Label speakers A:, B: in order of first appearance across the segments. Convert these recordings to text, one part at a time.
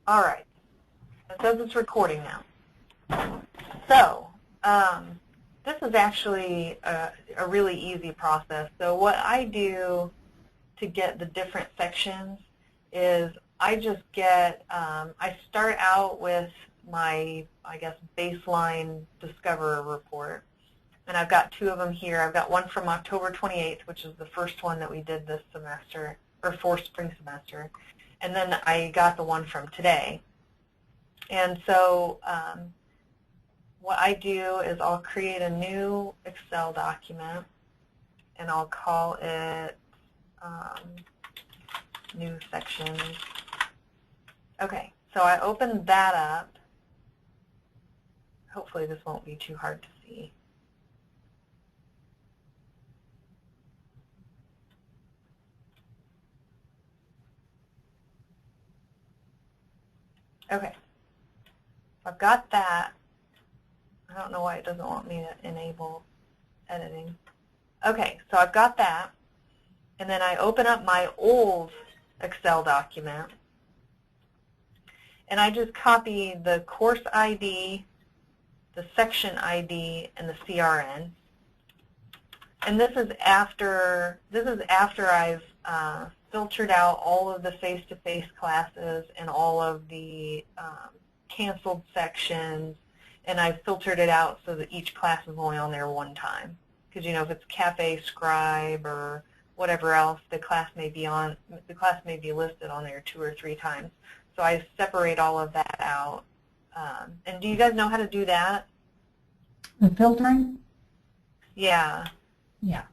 A: All right. It says it's recording now. So this is actually a really easy process. So what I do to get the different sections is I just get, I start out with my, I guess, baseline Discover report. And I've got two of them here. I've got one from October 28th, which is the first one that we did this semester, or for spring semester. And then I got the one from today. And so what I do is I'll create a new Excel document, and I'll call it new sections. Okay, so I opened that up. Hopefully this won't be too hard to see. Okay, I've got that. I don't know why it doesn't want me to enable editing. Okay, so I've got that. And then I open up my old Excel document. And I just copy the course ID, the section ID, and the CRN. And this is after I've filtered out all of the face-to-face classes and all of the canceled sections, and I've filtered it out so that each class is only on there one time. Because you know, if it's Cafe Scribe or whatever else, the class may be listed on there 2 or 3 times. So I separate all of that out. And do you guys know how to do that?
B: The filtering?
A: Yeah.
B: Yeah.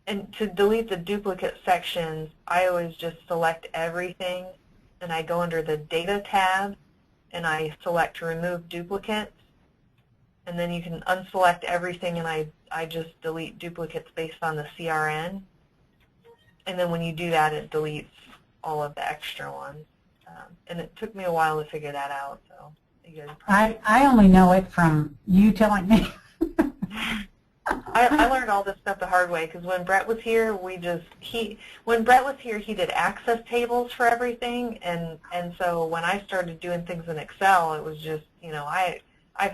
A: And to delete the duplicate sections, I always just select everything, and I go under the Data tab, and I select Remove Duplicates. And then you can unselect everything, and I just delete duplicates based on the CRN. And then when you do that, it deletes all of the extra ones. And it took me a while to figure that out. So you guys
B: I only know it from you telling me.
A: I learned all this stuff the hard way because when Brett was here, when Brett was here, he did access tables for everything, and so when I started doing things in Excel, it was just, you know, I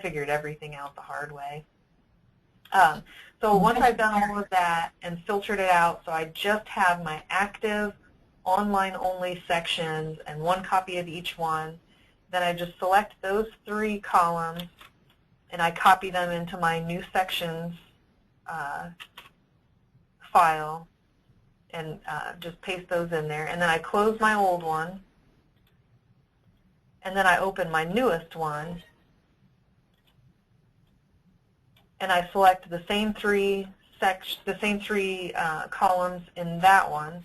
A: figured everything out the hard way. So once I've done all of that and filtered it out, so I just have my active online-only sections and one copy of each one, then I just select those 3 columns and I copy them into my new sections file and just paste those in there. And then I close my old one, and then I open my newest one, and I select the same 3 columns in that one,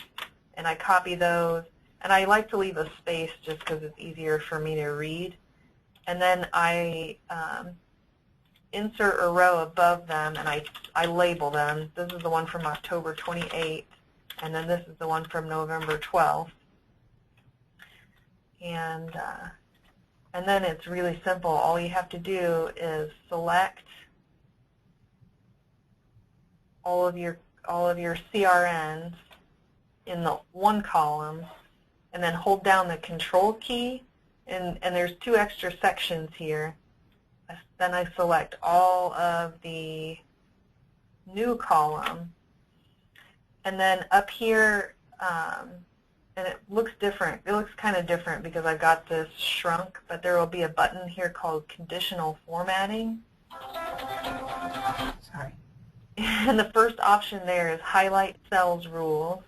A: and I copy those. And I like to leave a space just because it's easier for me to read. And then I insert a row above them, and I label them. This is the one from October 28th, and then this is the one from November 12th. And then it's really simple. All you have to do is select all of your CRNs in the one column, and then hold down the Control key, and there's 2 extra sections here. Then I select all of the new column, and then up here, and it looks different. It looks kind of different because I've got this shrunk, but there will be a button here called Conditional Formatting.
B: Sorry.
A: And the first option there is Highlight Cells Rules.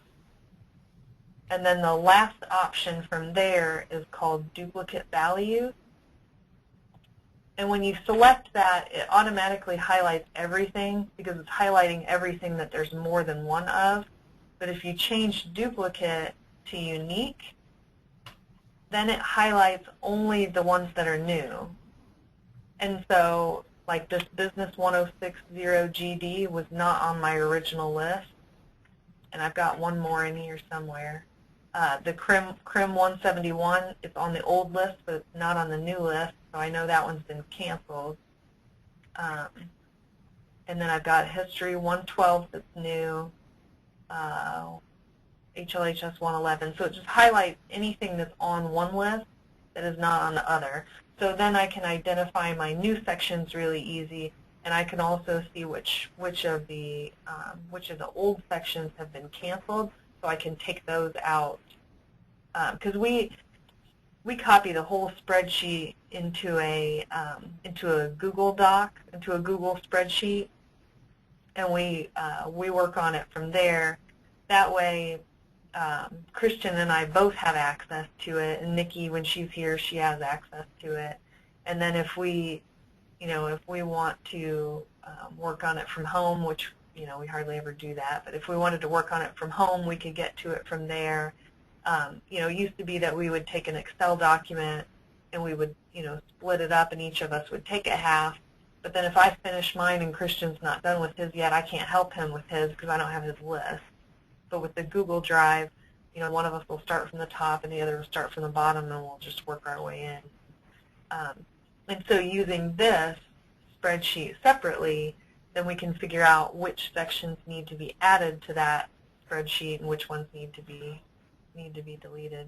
A: And then the last option from there is called Duplicate Values. And when you select that, it automatically highlights everything because it's highlighting everything that there's more than one of. But if you change duplicate to unique, then it highlights only the ones that are new. And so, like this Business 1060 GD was not on my original list. And I've got one more in here somewhere. The CRIM 171, it's on the old list, but it's not on the new list, so I know that one's been canceled. And then I've got History 112 that's new, HLHS 111. So it just highlights anything that's on one list that is not on the other. So then I can identify my new sections really easy, and I can also see which of the old sections have been canceled, so I can take those out. Because we copy the whole spreadsheet into a Google Doc, into a Google spreadsheet, and we work on it from there. That way, Christian and I both have access to it, and Nikki, when she's here, she has access to it. And then if we want to work on it from home, which we hardly ever do that, but if we wanted to work on it from home, we could get to it from there. It used to be that we would take an Excel document and we would split it up, and each of us would take a half. But then if I finish mine and Christian's not done with his yet, I can't help him with his because I don't have his list. But with the Google Drive, one of us will start from the top and the other will start from the bottom, and we'll just work our way in. And so using this spreadsheet separately, then we can figure out which sections need to be added to that spreadsheet and which ones need to be deleted.